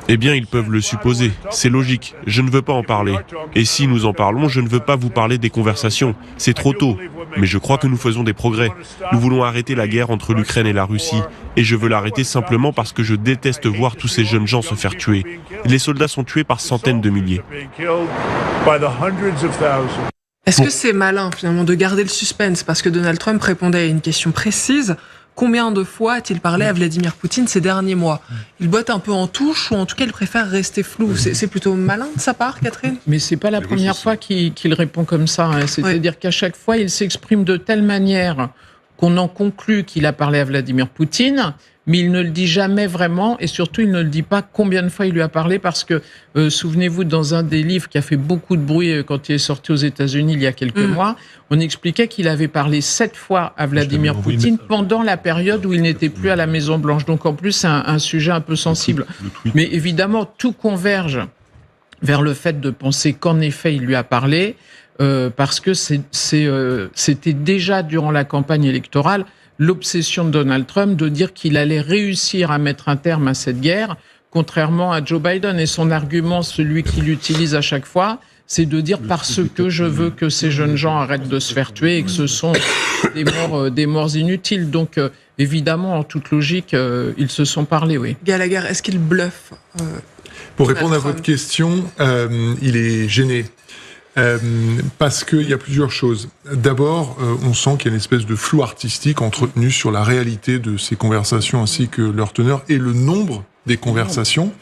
Eh bien, ils peuvent le supposer. C'est logique. Je ne veux pas en parler. Et si nous en parlons, je ne veux pas vous parler des conversations. C'est trop tôt. Mais je crois que nous faisons des progrès. Nous voulons arrêter la guerre entre l'Ukraine et la Russie. Et je veux l'arrêter simplement parce que je déteste voir tous ces jeunes gens se faire tuer. Les soldats sont tués par centaines de milliers. Est-ce que c'est malin, finalement, de garder le suspense? Parce que Donald Trump répondait à une question précise. Combien de fois a-t-il parlé à Vladimir Poutine ces derniers mois? Il botte un peu en touche, ou en tout cas, il préfère rester flou. C'est plutôt malin de sa part, Catherine? Mais c'est pas la première fois qu'il répond comme ça. Hein. C'est-à-dire qu'à chaque fois, il s'exprime de telle manière qu'on en conclut qu'il a parlé à Vladimir Poutine, mais il ne le dit jamais vraiment, et surtout, il ne le dit pas combien de fois il lui a parlé, parce que, souvenez-vous, dans un des livres qui a fait beaucoup de bruit quand il est sorti aux États-Unis il y a quelques mois, on expliquait qu'il avait parlé 7 fois à Vladimir Poutine pendant la période où il n'était plus à la Maison-Blanche. Donc, en plus, c'est un sujet un peu sensible. Mais évidemment, tout converge vers le fait de penser qu'en effet, il lui a parlé, parce que c'était déjà durant la campagne électorale l'obsession de Donald Trump de dire qu'il allait réussir à mettre un terme à cette guerre, contrairement à Joe Biden. Et son argument, celui qu'il utilise à chaque fois, c'est de dire parce que je veux que ces jeunes gens arrêtent de se faire tuer et que ce sont des morts inutiles. Donc, évidemment, en toute logique, ils se sont parlé, oui. Gallagher, est-ce qu'il bluffe Pour répondre à votre question, il est gêné. Parce qu'il y a plusieurs choses. D'abord, on sent qu'il y a une espèce de flou artistique entretenu sur la réalité de ces conversations ainsi que leur teneur et le nombre des conversations,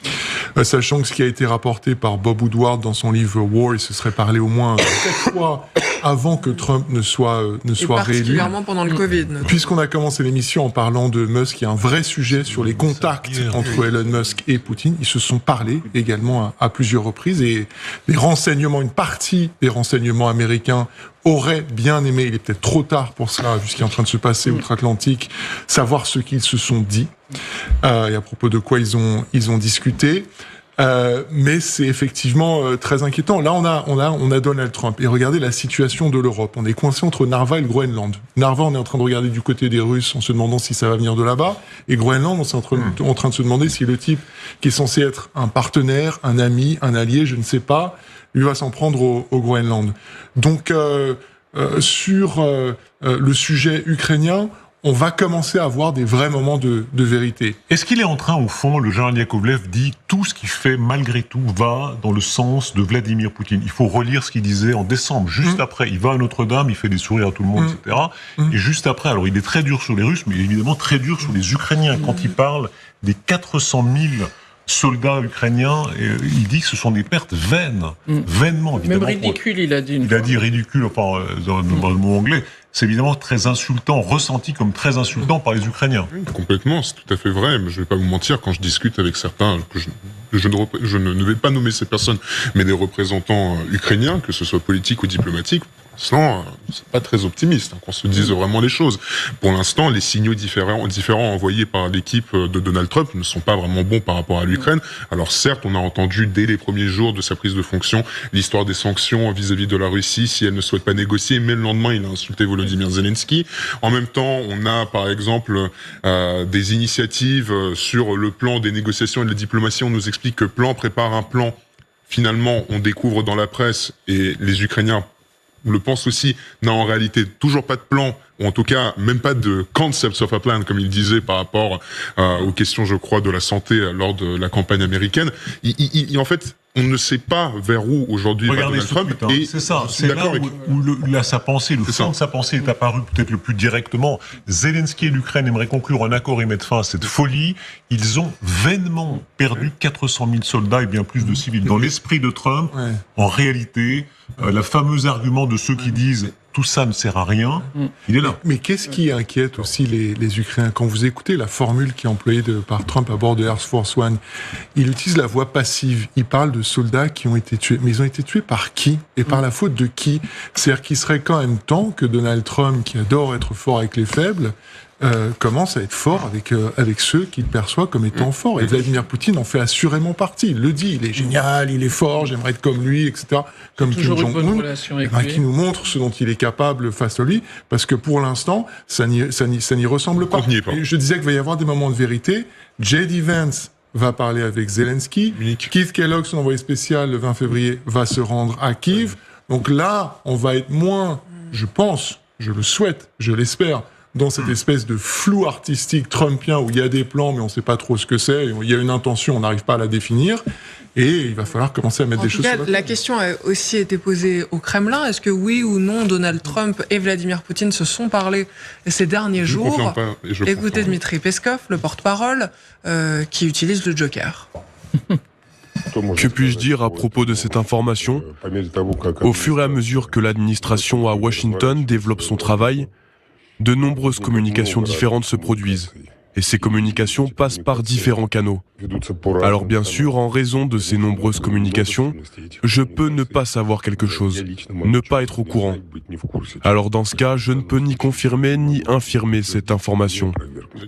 sachant que ce qui a été rapporté par Bob Woodward dans son livre War, il se serait parlé au moins 7 fois avant que Trump ne soit réélu. Particulièrement pendant le Covid. Puisqu'on a commencé l'émission en parlant de Musk, il y a un vrai sujet sur les contacts entre Elon Musk et Poutine. Ils se sont parlé également à plusieurs reprises et les renseignements, une partie des renseignements américains auraient bien aimé, il est peut-être trop tard pour cela, vu ce qui est en train de se passer outre-Atlantique, savoir ce qu'ils se sont dit et à propos de quoi ils ont discuté. Mais c'est effectivement très inquiétant. Là, on a Donald Trump. Et regardez la situation de l'Europe. On est coincé entre Narva et le Groenland. Narva, on est en train de regarder du côté des Russes en se demandant si ça va venir de là-bas. Et Groenland, on est en train de se demander si le type qui est censé être un partenaire, un ami, un allié, je ne sais pas, lui va s'en prendre au Groenland. Donc, sur le sujet ukrainien, on va commencer à avoir des vrais moments de vérité. Est-ce qu'il est en train, au fond, le général Yakovlev dit, tout ce qu'il fait, malgré tout, va dans le sens de Vladimir Poutine. Il faut relire ce qu'il disait en décembre, juste après. Il va à Notre-Dame, il fait des sourires à tout le monde, etc. Et juste après, alors il est très dur sur les Russes, mais évidemment très dur sur les Ukrainiens. Quand il parle des 400 000 soldats ukrainiens, il dit que ce sont des pertes vaines, vainement, évidemment. Même ridicule, il a dit. Il a dit ridicule, enfin, dans le mot anglais. C'est évidemment très insultant, ressenti comme très insultant par les Ukrainiens. Complètement, c'est tout à fait vrai. Mais je ne vais pas vous mentir, quand je discute avec certains, je ne vais pas nommer ces personnes, mais des représentants ukrainiens, que ce soit politiques ou diplomatiques, pour l'instant, c'est pas très optimiste, qu'on se dise vraiment les choses. Pour l'instant, les signaux différents envoyés par l'équipe de Donald Trump ne sont pas vraiment bons par rapport à l'Ukraine. Alors certes, on a entendu dès les premiers jours de sa prise de fonction l'histoire des sanctions vis-à-vis de la Russie si elle ne souhaite pas négocier, mais le lendemain, il a insulté Volodymyr Zelensky. En même temps, on a par exemple des initiatives sur le plan des négociations et de la diplomatie. On nous explique que Plan prépare un plan. Finalement, on découvre dans la presse, et les Ukrainiens le pense aussi, n'a en réalité toujours pas de plan, ou en tout cas même pas de concept of a plan, comme il disait par rapport aux questions, je crois, de la santé lors de la campagne américaine. En fait, on ne sait pas vers où aujourd'hui va Donald Trump. Et c'est ça, c'est là où sa pensée, le fond de sa pensée est apparu peut-être le plus directement. Zelensky et l'Ukraine aimeraient conclure un accord et mettre fin à cette folie. Ils ont vainement perdu 400 000 soldats et bien plus de civils. Dans l'esprit de Trump, en réalité, le fameux argument de ceux qui disent tout ça ne sert à rien, il est là. Mais qu'est-ce qui inquiète aussi les Ukrainiens? Quand vous écoutez la formule qui est employée par Trump à bord de Air Force One, il utilise la voix passive. Il parle de soldats qui ont été tués. Mais ils ont été tués par qui? Et par la faute de qui? C'est-à-dire qu'il serait quand même temps que Donald Trump, qui adore être fort avec les faibles, commence à être fort avec ceux qu'il perçoit comme étant forts. Et Vladimir Poutine en fait assurément partie. Il le dit, il est génial, il est fort, j'aimerais être comme lui, etc. Comme Kim Jong-un, qui nous montre ce dont il est capable face à lui, parce que pour l'instant, ça n'y ressemble pas. Et je disais qu'il va y avoir des moments de vérité. J.D. Vance va parler avec Zelensky. Keith Kellogg, son envoyé spécial, le 20 février, va se rendre à Kiev. Donc là, on va être moins, je pense, je le souhaite, je l'espère, dans cette espèce de flou artistique trumpien où il y a des plans, mais on ne sait pas trop ce que c'est. Il y a une intention, on n'arrive pas à la définir. Et il va falloir commencer à mettre des choses sur la table. La question a aussi été posée au Kremlin. Est-ce que oui ou non, Donald Trump et Vladimir Poutine se sont parlé ces derniers jours? Écoutez Dmitri Peskov, le porte-parole, qui utilise le Joker. Que puis-je dire à propos de cette information? Au fur et à mesure que l'administration à Washington développe son travail, de nombreuses communications différentes se produisent. Et ces communications passent par différents canaux. Alors bien sûr, en raison de ces nombreuses communications, je peux ne pas savoir quelque chose, ne pas être au courant. Alors dans ce cas, je ne peux ni confirmer ni infirmer cette information.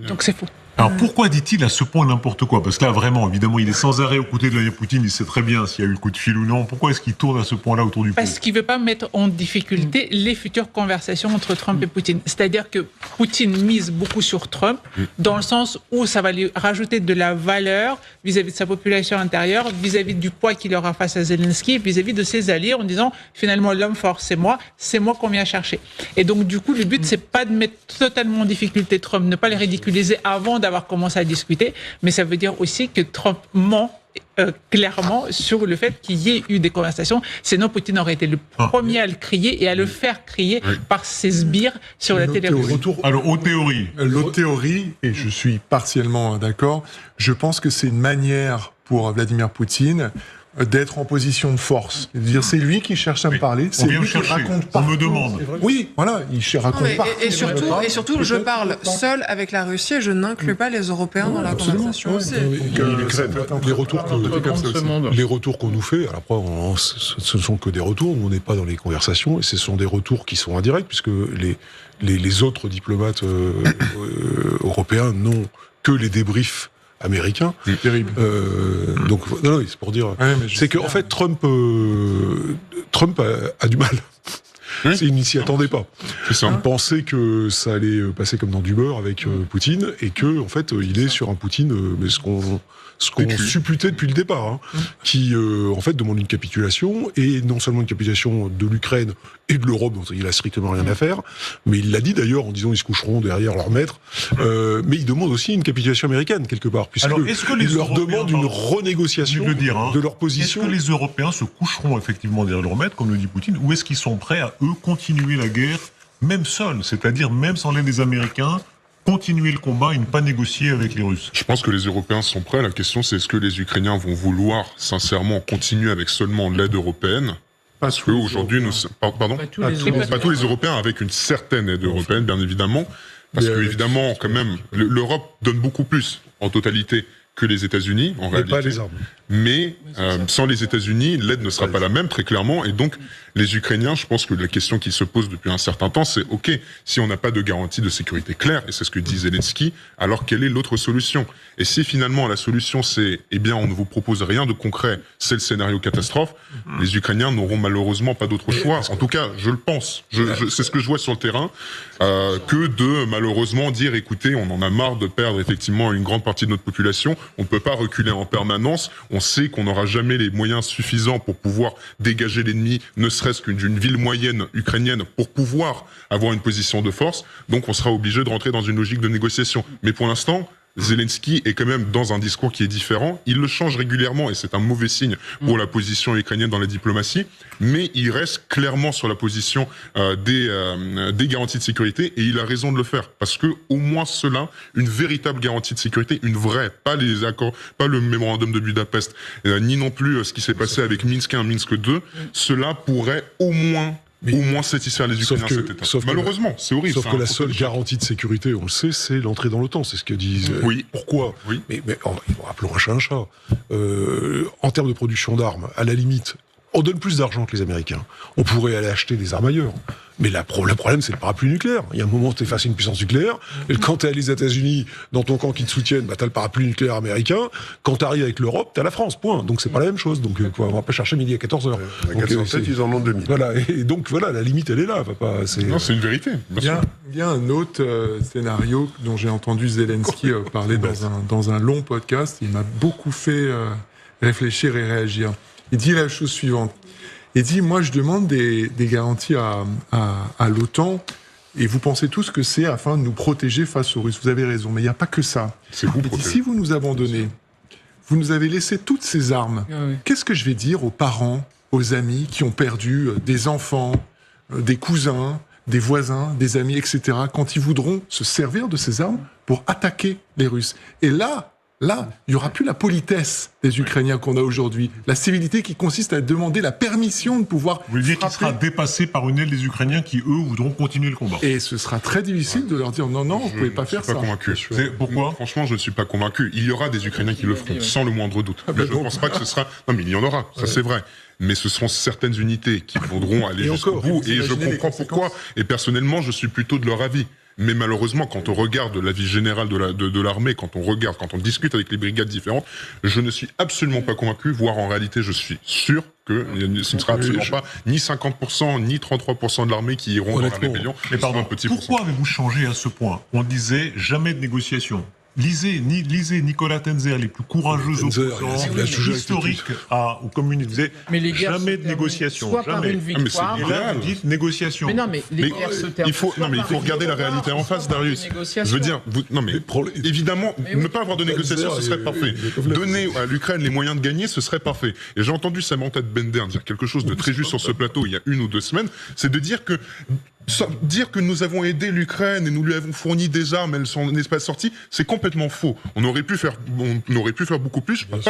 Donc c'est faux. Alors pourquoi dit-il à ce point n'importe quoi? Parce que là, vraiment, évidemment, il est sans arrêt aux côtés de Vladimir Poutine, il sait très bien s'il y a eu le coup de fil ou non. Pourquoi est-ce qu'il tourne à ce point-là autour du pot? Parce qu'il ne veut pas mettre en difficulté les futures conversations entre Trump et Poutine. C'est-à-dire que Poutine mise beaucoup sur Trump, dans le sens où ça va lui rajouter de la valeur vis-à-vis de sa population intérieure, vis-à-vis du poids qu'il aura face à Zelensky, vis-à-vis de ses alliés, en disant, finalement, l'homme fort, c'est moi qu'on vient chercher. Et donc, du coup, le but, c'est pas de mettre totalement en difficulté Trump, ne pas les ridiculiser avant d'avoir commencé à discuter, mais ça veut dire aussi que Trump ment clairement sur le fait qu'il y ait eu des conversations. Sinon, Poutine aurait été le premier à le crier et à le faire crier par ses sbires sur la télé. Alors, aux théories. L'autre théorie, et je suis partiellement d'accord, je pense que c'est une manière pour Vladimir Poutine d'être en position de force. C'est-à-dire, c'est lui qui cherche à me parler, c'est lui qui raconte partout. On me demande. Oui, voilà, il raconte partout. Et surtout, je parle seul avec la Russie et je n'inclus pas les Européens dans la conversation aussi. Les retours qu'on nous fait, alors après, ce ne sont que des retours, nous on n'est pas dans les conversations, et ce sont des retours qui sont indirects, puisque les autres diplomates européens n'ont que les débriefs américain. Terrible. Donc, non, c'est pour dire. C'est qu'en fait, Trump a du mal. Il n'y s'y attendait pas. Il pensait que ça allait passer comme dans du beurre avec Poutine, et que, en fait, il est sur un Poutine, mais ce qu'on supputait depuis le départ, qui, en fait, demande une capitulation, et non seulement une capitulation de l'Ukraine et de l'Europe, dont il a strictement rien à faire, mais il l'a dit d'ailleurs en disant ils se coucheront derrière leur maître, mais il demande aussi une capitulation américaine, quelque part, puisqu'il leur demande une renégociation de leur position. Est-ce que les Européens se coucheront effectivement derrière leur maître, comme le dit Poutine, ou est-ce qu'ils sont prêts à, eux, continuer la guerre, même seuls, c'est-à-dire même sans l'aide des Américains, continuer le combat et ne pas négocier avec les Russes? Je pense que les Européens sont prêts. La question, c'est est-ce que les Ukrainiens vont vouloir sincèrement continuer avec seulement l'aide européenne? Parce qu'aujourd'hui, pardon, pas tous les Européens, avec une certaine aide européenne, bien évidemment. Parce que, évidemment, quand même, l'Europe donne beaucoup plus en totalité que les États-Unis, en réalité. Pas les armes. Mais sans les États-Unis, l'aide ne sera pas la même, très clairement. Et donc, les Ukrainiens, je pense que la question qui se pose depuis un certain temps, c'est OK, si on n'a pas de garantie de sécurité claire, et c'est ce que dit Zelensky, alors quelle est l'autre solution? Et si finalement la solution c'est, eh bien, on ne vous propose rien de concret, c'est le scénario catastrophe, les Ukrainiens n'auront malheureusement pas d'autre choix. En tout cas, je le pense. C'est ce que je vois sur le terrain, que de malheureusement dire, écoutez, on en a marre de perdre effectivement une grande partie de notre population, on ne peut pas reculer en permanence, on sait qu'on n'aura jamais les moyens suffisants pour pouvoir dégager l'ennemi, ne serait-ce qu'une ville moyenne ukrainienne, pour pouvoir avoir une position de force. Donc on sera obligé de rentrer dans une logique de négociation. Mais pour l'instant, Zelensky est quand même dans un discours qui est différent. Il le change régulièrement et c'est un mauvais signe pour la position ukrainienne dans la diplomatie. Mais il reste clairement sur la position des garanties de sécurité et il a raison de le faire parce que au moins cela, une véritable garantie de sécurité, une vraie, pas les accords, pas le mémorandum de Budapest, ni non plus ce qui s'est passé avec Minsk 1, Minsk 2. Cela pourrait au moins satisfaire les Ukrainiens cet état. Malheureusement, c'est horrible. Sauf que la seule garantie de sécurité, on le sait, c'est l'entrée dans l'OTAN. C'est ce que disent. Oui. Pourquoi? Mais appelons un chat un chat. En termes de production d'armes, à la limite, On donne plus d'argent que les Américains. On pourrait aller acheter des armes ailleurs. Mais le problème, c'est le parapluie nucléaire. Il y a un moment où tu es face à une puissance nucléaire. Et quand tu es les États-Unis, dans ton camp qui te soutiennent, tu as le parapluie nucléaire américain. Quand tu arrives avec l'Europe, tu as la France, point. Donc c'est pas la même chose. Donc on va pas chercher midi à 14h. À 407, ils en ont 2000. Voilà. Et donc voilà, la limite, elle est là. Non, c'est une vérité. Il y a un autre scénario dont j'ai entendu Zelensky parler dans un long podcast. Il m'a beaucoup fait réfléchir et réagir. Il dit la chose suivante. Il dit, moi, je demande des garanties à l'OTAN, et vous pensez tous que c'est afin de nous protéger face aux Russes. Vous avez raison, mais il n'y a pas que ça. C'est vous protéger. Si vous nous abandonnez, vous nous avez laissé toutes ces armes, qu'est-ce que je vais dire aux parents, aux amis qui ont perdu des enfants, des cousins, des voisins, des amis, etc., quand ils voudront se servir de ces armes pour attaquer les Russes? Et là, il n'y aura plus la politesse des Ukrainiens qu'on a aujourd'hui. La civilité qui consiste à demander la permission de pouvoir Vous voulez dire qu'il sera dépassé par une aile des Ukrainiens qui, eux, voudront continuer le combat. Et ce sera très difficile de leur dire non, vous ne pouvez pas faire ça. Je ne suis pas convaincu. Pourquoi ? Franchement, je ne suis pas convaincu. Il y aura des Ukrainiens qui le feront, sans le moindre doute. Mais je ne pense pas que ce sera... Non, mais il y en aura, ça c'est vrai. Mais ce seront certaines unités qui voudront aller jusqu'au bout. Et je comprends pourquoi. Et personnellement, je suis plutôt de leur avis. Mais malheureusement, quand on regarde la vie générale de l'armée, quand on discute avec les brigades différentes, je ne suis absolument pas convaincu, voire en réalité, je suis sûr que ce ne sera absolument pas ni 50%, ni 33% de l'armée qui iront dans la rébellion. Mais pardon, pourquoi avez-vous changé à ce point? On disait jamais de négociation. Lisez Nicolas Tenzer, les plus courageux opposants historiques au communisme, disaient jamais de négociation. Soit par une victoire. Et là, vous dites négociation. Mais non, mais les guerres se terminent. Il faut regarder la réalité en face, Darius. Je veux dire, évidemment, ne pas avoir de négociation, ce serait parfait. Donner à l'Ukraine les moyens de gagner, ce serait parfait. Et j'ai entendu Samantha de Bender dire quelque chose de très juste sur ce plateau il y a 1 ou 2 semaines, c'est de dire que nous avons aidé l'Ukraine et nous lui avons fourni des armes, elles sont n'est pas sorties, c'est complètement faux. On aurait pu faire beaucoup plus. Je parle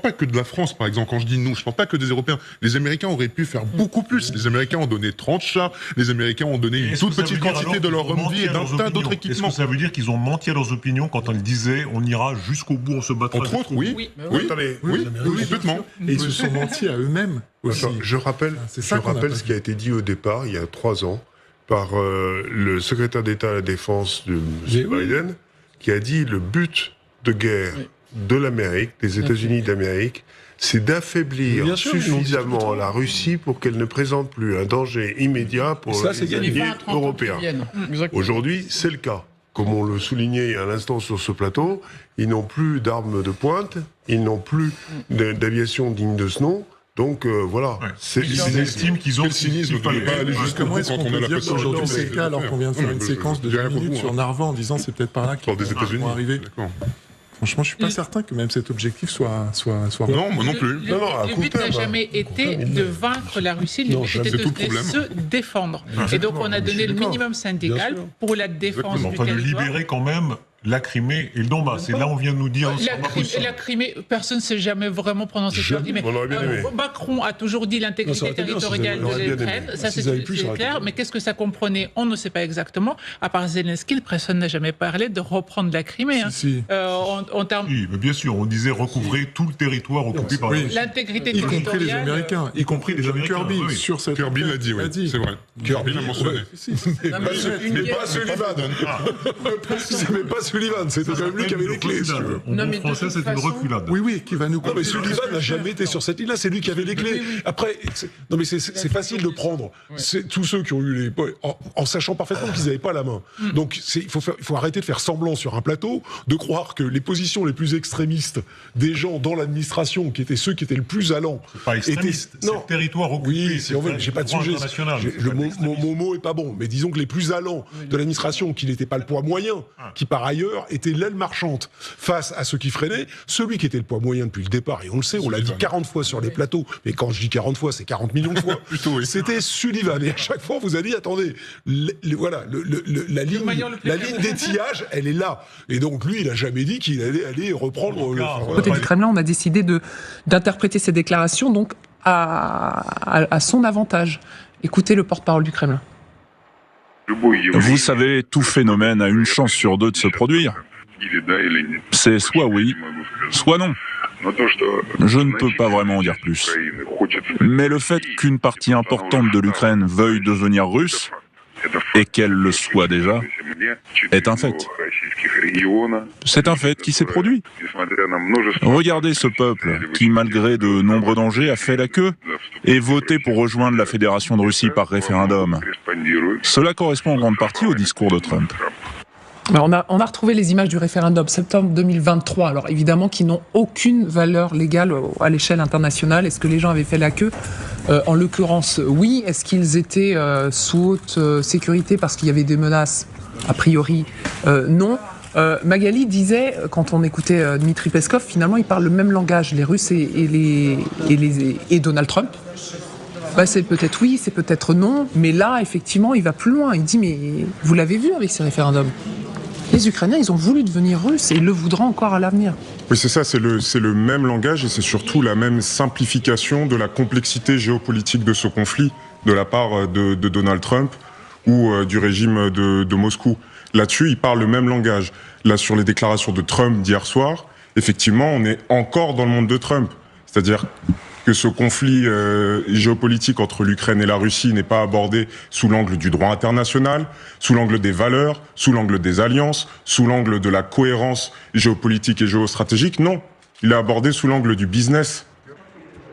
pas que de la France, par exemple, quand je dis nous, je parle pas que des Européens. Les Américains auraient pu faire beaucoup plus. Les Américains ont donné 30 chars, les Américains ont donné une toute petite quantité de leur homme vie et d'un tas d'autres équipements. Est-ce que ça veut dire qu'ils ont menti à leurs opinions quand ils disaient on ira jusqu'au bout, on se battra? Entre autres, oui, complètement. Et ils se sont menti à eux-mêmes aussi. Attends, je rappelle ce qui a été dit au départ, il y a 3 ans, par le secrétaire d'État à la Défense de M. Biden, qui a dit le but de guerre de l'Amérique, des États-Unis d'Amérique, c'est d'affaiblir suffisamment la Russie pour qu'elle ne présente plus un danger immédiat pour les alliés européens. Aujourd'hui, c'est le cas. Comme on le soulignait à l'instant sur ce plateau, ils n'ont plus d'armes de pointe, ils n'ont plus d'aviation digne de ce nom. Donc voilà, ils estiment qu'ils ont le cynisme de ne pas aller jusqu'au bout quand on a la pression. Aujourd'hui, c'est le cas alors qu'on vient de faire une séquence de 2 minutes sur Narva en disant c'est peut-être par là qu'ils vont arriver. Franchement, je suis pas certain que même cet objectif soit. Non, moi non plus. Le but n'a jamais été de vaincre la Russie, le but était de se défendre. Et donc on a donné le minimum syndical pour la défense du territoire. Enfin, de libérer quand même la Crimée et le Donbass. Et là, on vient de nous dire... La Crimée, personne ne s'est jamais vraiment prononcé sur dit, mais Macron a toujours dit l'intégrité territoriale de l'Ukraine. Ça, c'est clair. Mais qu'est-ce que ça comprenait? On ne sait pas exactement. À part Zelensky, personne n'a jamais parlé de reprendre la Crimée. Oui, mais bien sûr, on disait recouvrer tout le territoire occupé par la Russie. L'intégrité territoriale... Y compris les Américains. Y compris les Américains. Kirby, sur cette... Kirby l'a dit, oui. C'est vrai. Kirby l'a mentionné. Mais pas Sullivan. Mais pas Sullivan, c'était quand même lui qui avait les clés. En bon français, c'est une reculade. Oui, qui va nous... Non, mais Sullivan n'a jamais été sur cette ligne-là, c'est lui qui avait les clés. Après, non mais c'est facile de prendre tous ceux qui ont eu les... en sachant parfaitement qu'ils n'avaient pas la main. Donc il faut arrêter de faire semblant sur un plateau, de croire que les positions les plus extrémistes des gens dans l'administration, qui étaient ceux qui étaient le plus allants... C'est pas extrémiste, c'est le territoire occupé. Oui, si on veut, j'ai pas de sujet. Mon mot est pas bon, mais disons que les plus allants de l'administration, qui n'étaient pas le poids moyen, qui par ailleurs était l'aile marchande face à ceux qui freinaient, celui qui était le poids moyen depuis le départ, et on le sait, on l'a dit 40 fois sur les plateaux, mais quand je dis 40 fois, c'est 40 millions de fois, c'était Sullivan, et à chaque fois, vous avez dit, attendez, voilà, la ligne d'étiage, elle est là, et donc lui, il a jamais dit qu'il allait aller reprendre... Côté du Kremlin, on a décidé d'interpréter ces déclarations donc à son avantage. Écoutez le porte-parole du Kremlin. Vous savez, tout phénomène a une chance sur 2 de se produire. C'est soit oui, soit non. Je ne peux pas vraiment en dire plus. Mais le fait qu'une partie importante de l'Ukraine veuille devenir russe, et qu'elle le soit déjà, est un fait. C'est un fait qui s'est produit. Regardez ce peuple qui, malgré de nombreux dangers, a fait la queue et voté pour rejoindre la Fédération de Russie par référendum. Cela correspond en grande partie au discours de Trump. On a retrouvé les images du référendum septembre 2023, alors évidemment qui n'ont aucune valeur légale à l'échelle internationale. Est-ce que les gens avaient fait la queue ? En l'occurrence, oui. Est-ce qu'ils étaient sous haute sécurité parce qu'il y avait des menaces ? A priori, non. Magali disait, quand on écoutait Dmitri Peskov, finalement ils parlent le même langage, les Russes et Donald Trump. C'est peut-être oui, c'est peut-être non, mais là, effectivement, il va plus loin. Il dit, mais vous l'avez vu avec ces référendums ? Les Ukrainiens, ils ont voulu devenir russes et ils le voudront encore à l'avenir. Oui, c'est ça, c'est le même langage et c'est surtout la même simplification de la complexité géopolitique de ce conflit de la part de Donald Trump ou du régime de Moscou. Là-dessus, ils parlent le même langage. Là, sur les déclarations de Trump d'hier soir, effectivement, on est encore dans le monde de Trump. C'est-à-dire que ce conflit géopolitique entre l'Ukraine et la Russie n'est pas abordé sous l'angle du droit international, sous l'angle des valeurs, sous l'angle des alliances, sous l'angle de la cohérence géopolitique et géostratégique. Non, il est abordé sous l'angle du business.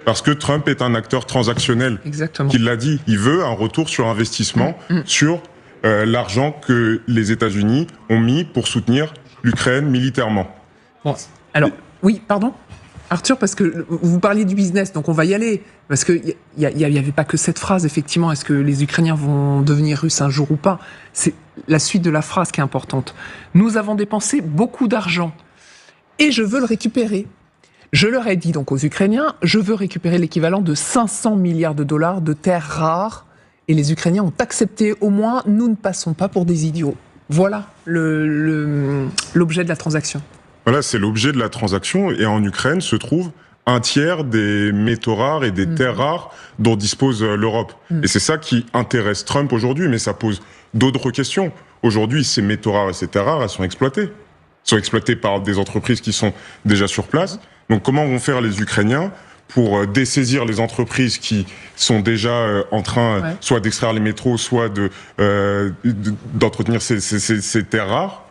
Parce que Trump est un acteur transactionnel. Exactement. Il l'a dit, il veut un retour sur investissement sur l'argent que les États-Unis ont mis pour soutenir l'Ukraine militairement. Bon, alors, oui, pardon Arthur, parce que vous parliez du business, donc on va y aller. Parce qu'il n'y avait pas que cette phrase, effectivement. Est-ce que les Ukrainiens vont devenir russes un jour ou pas ? C'est la suite de la phrase qui est importante. Nous avons dépensé beaucoup d'argent et je veux le récupérer. Je leur ai dit donc aux Ukrainiens, je veux récupérer l'équivalent de 500 milliards de dollars de terres rares. Et les Ukrainiens ont accepté, au moins, nous ne passons pas pour des idiots. Voilà l'objet de la transaction. Voilà, c'est l'objet de la transaction. Et en Ukraine se trouve un tiers des métaux rares et des terres rares dont dispose l'Europe. Et c'est ça qui intéresse Trump aujourd'hui, mais ça pose d'autres questions. Aujourd'hui, ces métaux rares et ces terres rares, elles sont exploitées. Elles sont exploitées par des entreprises qui sont déjà sur place. Donc comment vont faire les Ukrainiens pour dessaisir les entreprises qui sont déjà en train soit d'extraire les métaux, soit d'entretenir ces terres rares?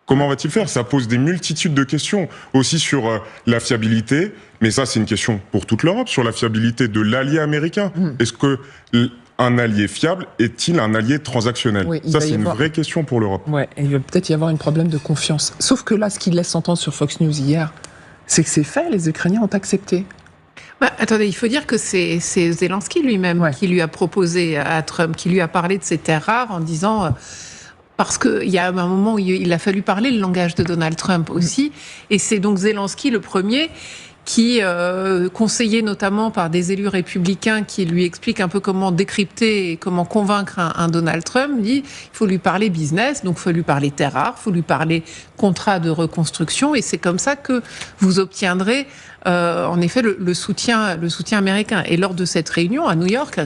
Comment va-t-il faire? Ça pose des multitudes de questions, aussi sur la fiabilité, mais ça c'est une question pour toute l'Europe, sur la fiabilité de l'allié américain. Est-ce que un allié fiable est-il un allié transactionnel? Ça c'est une vraie question pour l'Europe. Ouais, et il va peut-être y avoir un problème de confiance. Sauf que là, ce qu'il laisse entendre sur Fox News hier, c'est que c'est fait, les Ukrainiens ont accepté. Attendez, il faut dire que c'est Zelensky lui-même qui lui a proposé à Trump, qui lui a parlé de ces terres rares en disant... Parce qu'il y a un moment où il a fallu parler le langage de Donald Trump aussi. Et c'est donc Zelensky le premier qui, conseillé notamment par des élus républicains qui lui expliquent un peu comment décrypter et comment convaincre un Donald Trump, dit il faut lui parler business, donc il faut lui parler terres rares, il faut lui parler contrat de reconstruction. Et c'est comme ça que vous obtiendrez en effet le soutien américain. Et lors de cette réunion à New York,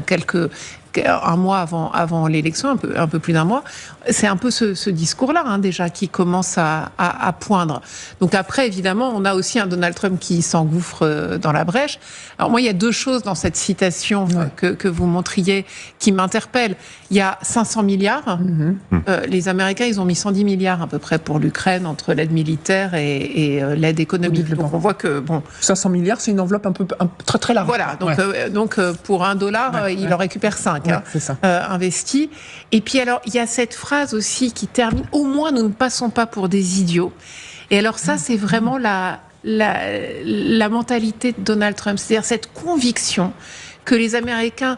un mois avant l'élection, un peu plus d'un mois, c'est un peu ce discours-là déjà qui commence à poindre. Donc après, évidemment, on a aussi un Donald Trump qui s'engouffre dans la brèche. Alors moi, il y a deux choses dans cette citation que vous montriez qui m'interpellent. Il y a 500 milliards. Les Américains, ils ont mis 110 milliards à peu près pour l'Ukraine, entre l'aide militaire et l'aide économique. Donc on voit que 500 milliards, c'est une enveloppe très très large. Voilà, donc pour $1, il en récupère 5 c'est ça. Investis. Et puis alors, il y a cette phrase aussi qui termine « Au moins, nous ne passons pas pour des idiots ». Et alors ça, c'est vraiment la mentalité de Donald Trump, c'est-à-dire cette conviction que les Américains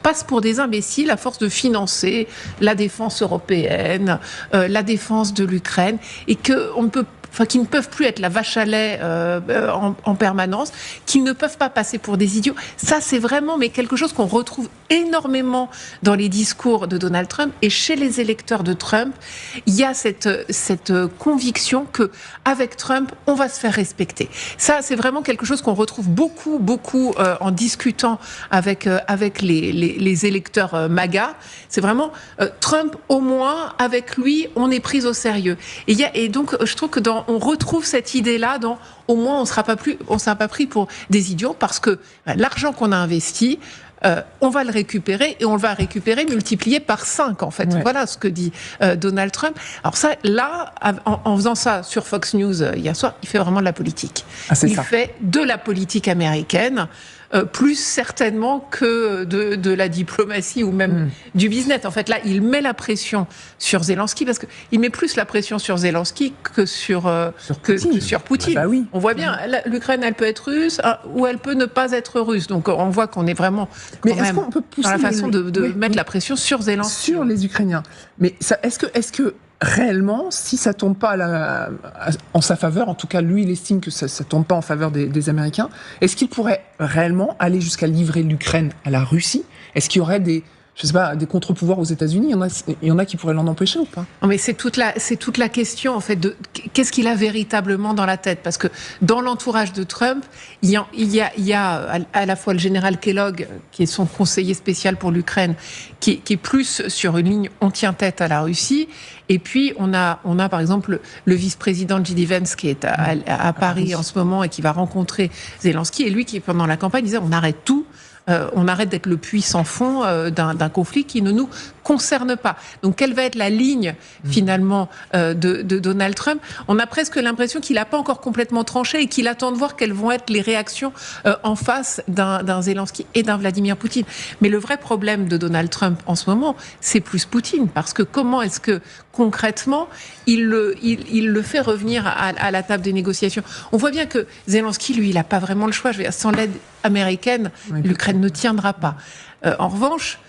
passent pour des imbéciles à force de financer la défense européenne, la défense de l'Ukraine, et qu'ils ne peuvent plus être la vache à lait en permanence, qu'ils ne peuvent pas passer pour des idiots. Ça, c'est vraiment quelque chose qu'on retrouve énormément dans les discours de Donald Trump. Et chez les électeurs de Trump, il y a cette conviction que avec Trump, on va se faire respecter. Ça, c'est vraiment quelque chose qu'on retrouve beaucoup en discutant avec les électeurs MAGA. C'est vraiment Trump, au moins, avec lui, on est pris au sérieux. Et donc, je trouve que dans on retrouve cette idée-là dans au moins on sera pas pris pour des idiots parce que l'argent qu'on a investi, on va le récupérer et on va le récupérer multiplié par 5 en fait. Ouais. Voilà ce que dit Donald Trump. Alors ça, là, en faisant ça sur Fox News hier soir, il fait vraiment de la politique. Il fait de la politique américaine. Plus certainement que de la diplomatie ou même du business. En fait, là, il met la pression sur Zelensky parce qu'il met plus la pression sur Zelensky que sur Poutine. Bah oui. On voit bien, l'Ukraine, elle peut être russe ou elle peut ne pas être russe. Donc, on voit qu'on est vraiment est-ce qu'on peut pousser dans la façon de mettre la pression sur Zelensky. Sur les Ukrainiens. Mais est-ce que réellement, si ça tombe pas en sa faveur, en tout cas lui il estime que ça tombe pas en faveur des Américains, est-ce qu'il pourrait réellement aller jusqu'à livrer l'Ukraine à la Russie ? Est-ce qu'il y aurait des contre-pouvoirs aux États-Unis ? Il y en a qui pourraient l'en empêcher ou pas ? Non, mais c'est toute la question en fait de qu'est-ce qu'il a véritablement dans la tête, parce que dans l'entourage de Trump, il y a à la fois le général Kellogg qui est son conseiller spécial pour l'Ukraine, qui est plus sur une ligne on tient tête à la Russie, et puis on a par exemple le vice-président J.D. Vance qui est à Paris en ce moment et qui va rencontrer Zelensky, et lui qui pendant la campagne disait on arrête tout. On arrête d'être le puits sans fond d'un conflit qui ne nous concerne pas. Donc, quelle va être la ligne, finalement, de Donald Trump ? On a presque l'impression qu'il n'a pas encore complètement tranché et qu'il attend de voir quelles vont être les réactions en face d'un Zelensky et d'un Vladimir Poutine. Mais le vrai problème de Donald Trump en ce moment, c'est plus Poutine. Parce que comment est-ce que, concrètement, il le fait revenir à la table des négociations ? On voit bien que Zelensky, lui, il n'a pas vraiment le choix. Je veux dire, sans l'aide américaine, l'Ukraine ne tiendra pas. En revanche,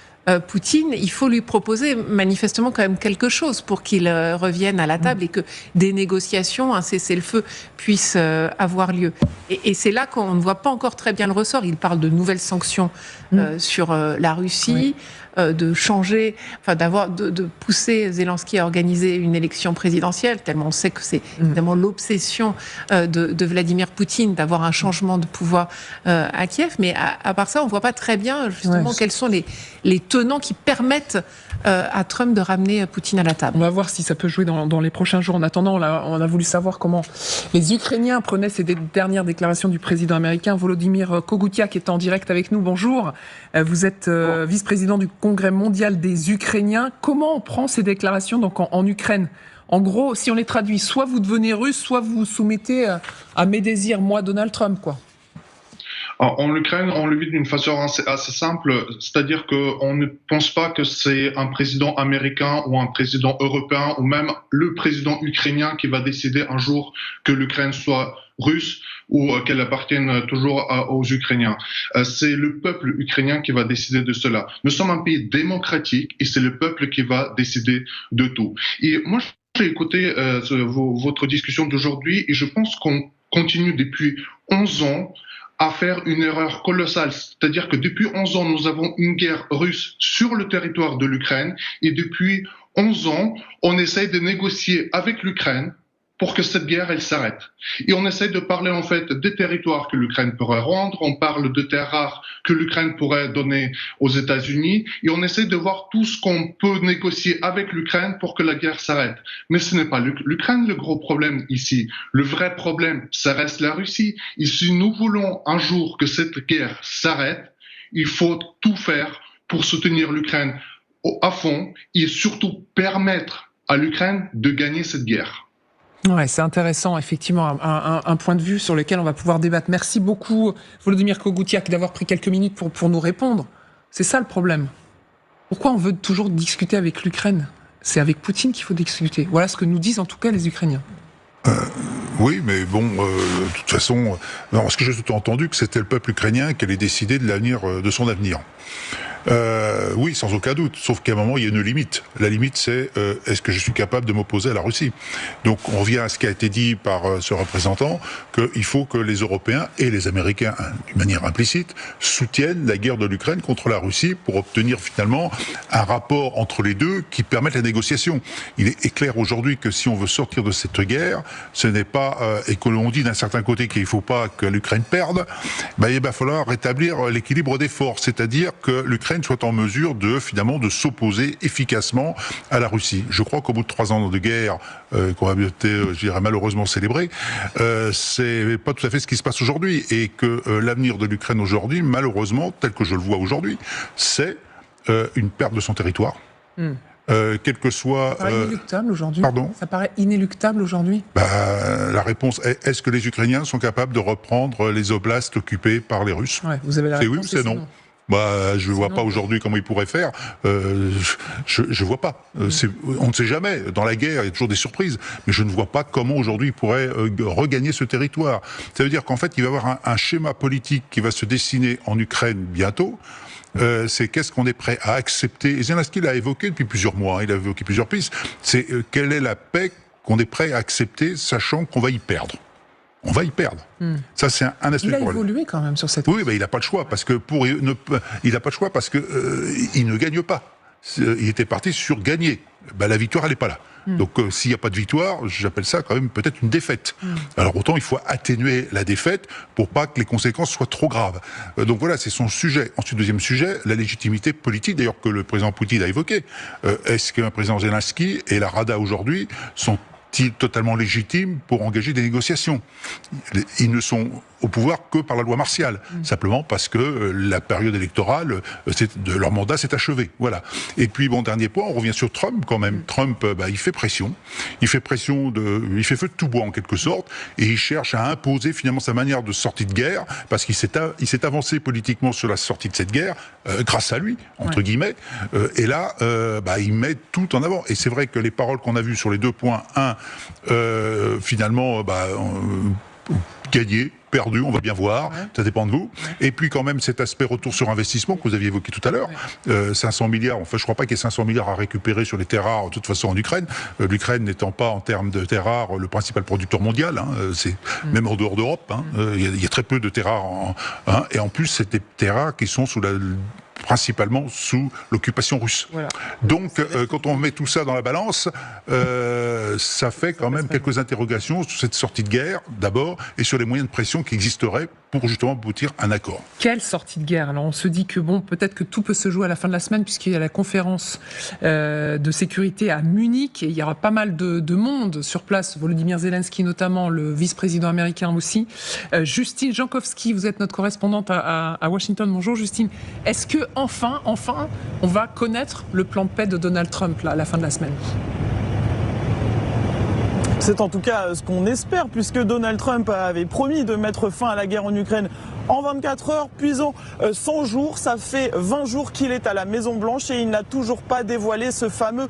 Poutine, il faut lui proposer manifestement quand même quelque chose pour qu'il revienne à la table et que des négociations, un cessez-le-feu puissent avoir lieu. Et c'est là qu'on ne voit pas encore très bien le ressort. Il parle de nouvelles sanctions sur la Russie, de changer, de pousser Zelensky à organiser une élection présidentielle, tellement on sait que c'est évidemment l'obsession de Vladimir Poutine d'avoir un changement de pouvoir à Kiev. Mais à part ça, on ne voit pas très bien justement quels sont les tenants qui permettent à Trump de ramener Poutine à la table. On va voir si ça peut jouer dans les prochains jours. En attendant, on a voulu savoir comment les Ukrainiens prenaient ces dernières déclarations du président américain. Volodymyr Kogoutiak est en direct avec nous. Bonjour. Vous êtes vice-président du Congrès mondial des Ukrainiens. Comment on prend ces déclarations donc en Ukraine ? En gros, si on les traduit, soit vous devenez russe, soit vous vous soumettez à mes désirs, moi, Donald Trump, quoi. En Ukraine, on le vit d'une façon assez simple, c'est-à-dire qu'on ne pense pas que c'est un président américain ou un président européen ou même le président ukrainien qui va décider un jour que l'Ukraine soit russe ou qu'elle appartienne toujours aux Ukrainiens. C'est le peuple ukrainien qui va décider de cela. Nous sommes un pays démocratique et c'est le peuple qui va décider de tout. Et moi, j'ai écouté votre discussion d'aujourd'hui et je pense qu'on continue depuis 11 ans à faire une erreur colossale. C'est-à-dire que depuis 11 ans, nous avons une guerre russe sur le territoire de l'Ukraine et depuis 11 ans, on essaye de négocier avec l'Ukraine pour que cette guerre, elle s'arrête. Et on essaie de parler en fait des territoires que l'Ukraine pourrait rendre, on parle de terres rares que l'Ukraine pourrait donner aux États-Unis, et on essaie de voir tout ce qu'on peut négocier avec l'Ukraine pour que la guerre s'arrête. Mais ce n'est pas l'Ukraine le gros problème ici. Le vrai problème, ça reste la Russie. Et si nous voulons un jour que cette guerre s'arrête, il faut tout faire pour soutenir l'Ukraine à fond et surtout permettre à l'Ukraine de gagner cette guerre. Ouais, c'est intéressant, effectivement, un point de vue sur lequel on va pouvoir débattre. Merci beaucoup, Volodymyr Kogoutiak, d'avoir pris quelques minutes pour nous répondre. C'est ça le problème. Pourquoi on veut toujours discuter avec l'Ukraine ? C'est avec Poutine qu'il faut discuter. Voilà ce que nous disent en tout cas les Ukrainiens. Oui, mais bon, de toute façon, parce que j'ai tout entendu que c'était le peuple ukrainien qui allait décider de l'avenir, de son avenir. Oui, sans aucun doute, sauf qu'à un moment, il y a une limite. La limite, c'est est-ce que je suis capable de m'opposer à la Russie ? Donc, on revient à ce qui a été dit par ce représentant, qu'il faut que les Européens et les Américains, d'une manière implicite, soutiennent la guerre de l'Ukraine contre la Russie pour obtenir finalement un rapport entre les deux qui permette la négociation. Il est clair aujourd'hui que si on veut sortir de cette guerre, ce n'est pas, et que l'on dit d'un certain côté qu'il ne faut pas que l'Ukraine perde, il va falloir rétablir l'équilibre des forces, c'est-à-dire que l'Ukraine l'Ukraine soit en mesure finalement de s'opposer efficacement à la Russie. Je crois qu'au bout de 3 ans de guerre, qu'on a été, je dirais, malheureusement célébré, c'est pas tout à fait ce qui se passe aujourd'hui, et que l'avenir de l'Ukraine aujourd'hui, malheureusement, tel que je le vois aujourd'hui, c'est une perte de son territoire. Quel que soit... Ça paraît inéluctable aujourd'hui. Pardon ? Ça paraît inéluctable aujourd'hui. La réponse est-ce que les Ukrainiens sont capables de reprendre les oblasts occupés par les Russes ? Vous avez la réponse. C'est oui ou c'est non ? Je vois pas aujourd'hui comment ils pourraient faire. Je vois pas. On ne sait jamais. Dans la guerre, il y a toujours des surprises. Mais je ne vois pas comment aujourd'hui ils pourraient regagner ce territoire. Ça veut dire qu'en fait, il va y avoir un schéma politique qui va se dessiner en Ukraine bientôt. C'est qu'est-ce qu'on est prêt à accepter. Et Zelensky l'a évoqué depuis plusieurs mois. Il a évoqué plusieurs pistes. C'est quelle est la paix qu'on est prêt à accepter, sachant qu'on va y perdre. On va y perdre. Ça, c'est un aspect. Il a évolué quand même sur cette. Oui, il n'a pas le choix parce que il n'a pas le choix parce que il ne gagne pas. Il était parti sur gagner. La victoire, elle n'est pas là. Donc, s'il n'y a pas de victoire, j'appelle ça quand même peut-être une défaite. Alors, autant il faut atténuer la défaite pour pas que les conséquences soient trop graves. Donc voilà, c'est son sujet. Ensuite, deuxième sujet, la légitimité politique, d'ailleurs que le président Poutine a évoqué. Est-ce qu'un président Zelensky et la Rada aujourd'hui sont-ils totalement légitimes pour engager des négociations ? Ils ne sont au pouvoir que par la loi martiale, simplement parce que la période électorale de leur mandat s'est achevée. Voilà. Et puis, dernier point, on revient sur Trump quand même. Trump, il fait pression. Il fait feu de tout bois en quelque sorte, et il cherche à imposer finalement sa manière de sortie de guerre, parce qu'il s'est avancé politiquement sur la sortie de cette guerre, grâce à lui, entre guillemets. Et là, il met tout en avant. Et c'est vrai que les paroles qu'on a vues sur les 2 points, finalement, gagner, perdu, on va bien voir, ça dépend de vous. Et puis quand même cet aspect retour sur investissement que vous aviez évoqué tout à l'heure, 500 milliards, enfin je crois pas qu'il y ait 500 milliards à récupérer sur les terres rares de toute façon en Ukraine, l'Ukraine n'étant pas en termes de terres rares le principal producteur mondial, c'est même en dehors d'Europe, il y a très peu de terres rares, et en plus c'est des terres rares qui sont principalement sous l'occupation russe. Voilà. Donc, quand on met tout ça dans la balance, ça fait quand même quelques interrogations sur cette sortie de guerre, d'abord, et sur les moyens de pression qui existeraient pour justement aboutir à un accord. Quelle sortie de guerre ? Alors, on se dit que peut-être que tout peut se jouer à la fin de la semaine, puisqu'il y a la conférence de sécurité à Munich, et il y aura pas mal de monde sur place, Volodymyr Zelensky notamment, le vice-président américain aussi. Justine Jankowski, vous êtes notre correspondante à Washington. Bonjour Justine. Est-ce que enfin, on va connaître le plan de paix de Donald Trump là, à la fin de la semaine ? C'est en tout cas ce qu'on espère, puisque Donald Trump avait promis de mettre fin à la guerre en Ukraine en 24 heures, puis en 100 jours. Ça fait 20 jours qu'il est à la Maison-Blanche et il n'a toujours pas dévoilé ce fameux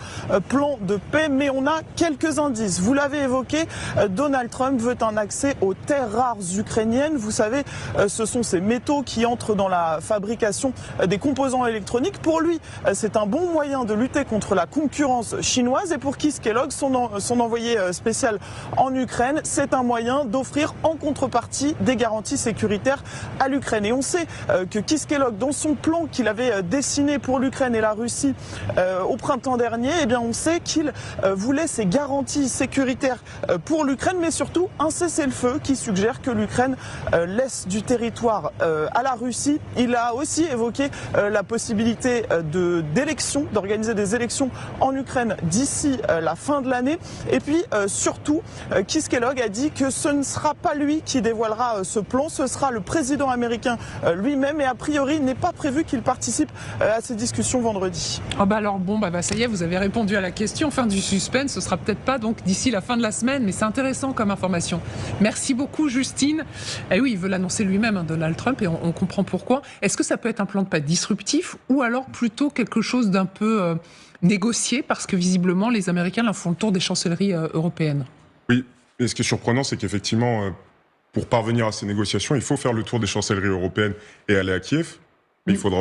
plan de paix. Mais on a quelques indices. Vous l'avez évoqué, Donald Trump veut un accès aux terres rares ukrainiennes. Vous savez, ce sont ces métaux qui entrent dans la fabrication des composants électroniques. Pour lui, c'est un bon moyen de lutter contre la concurrence chinoise. Et pour Keith Kellogg, son envoyé spécial en Ukraine, c'est un moyen d'offrir en contrepartie des garanties sécuritaires à l'Ukraine. Et on sait que Keith Kellogg, dans son plan qu'il avait dessiné pour l'Ukraine et la Russie au printemps dernier, on sait qu'il voulait ces garanties sécuritaires pour l'Ukraine, mais surtout un cessez-le-feu qui suggère que l'Ukraine laisse du territoire à la Russie. Il a aussi évoqué la possibilité d'élections, d'organiser des élections en Ukraine d'ici la fin de l'année. Et puis surtout, Keith Kellogg a dit que ce ne sera pas lui qui dévoilera ce plan, ce sera le président américain lui-même, et a priori il n'est pas prévu qu'il participe à ces discussions vendredi. Ça y est, vous avez répondu à la question. Fin du suspense, ce sera peut-être pas donc d'ici la fin de la semaine, mais c'est intéressant comme information. Merci beaucoup Justine. Et oui, il veut l'annoncer lui-même, Donald Trump, et on comprend pourquoi. Est-ce que ça peut être un plan de paix disruptif ou alors plutôt quelque chose d'un peu négocié, parce que visiblement les Américains là font le tour des chancelleries européennes? Oui, et ce qui est surprenant, c'est qu'effectivement, pour parvenir à ces négociations, il faut faire le tour des chancelleries européennes et aller à Kiev. Mais il faudra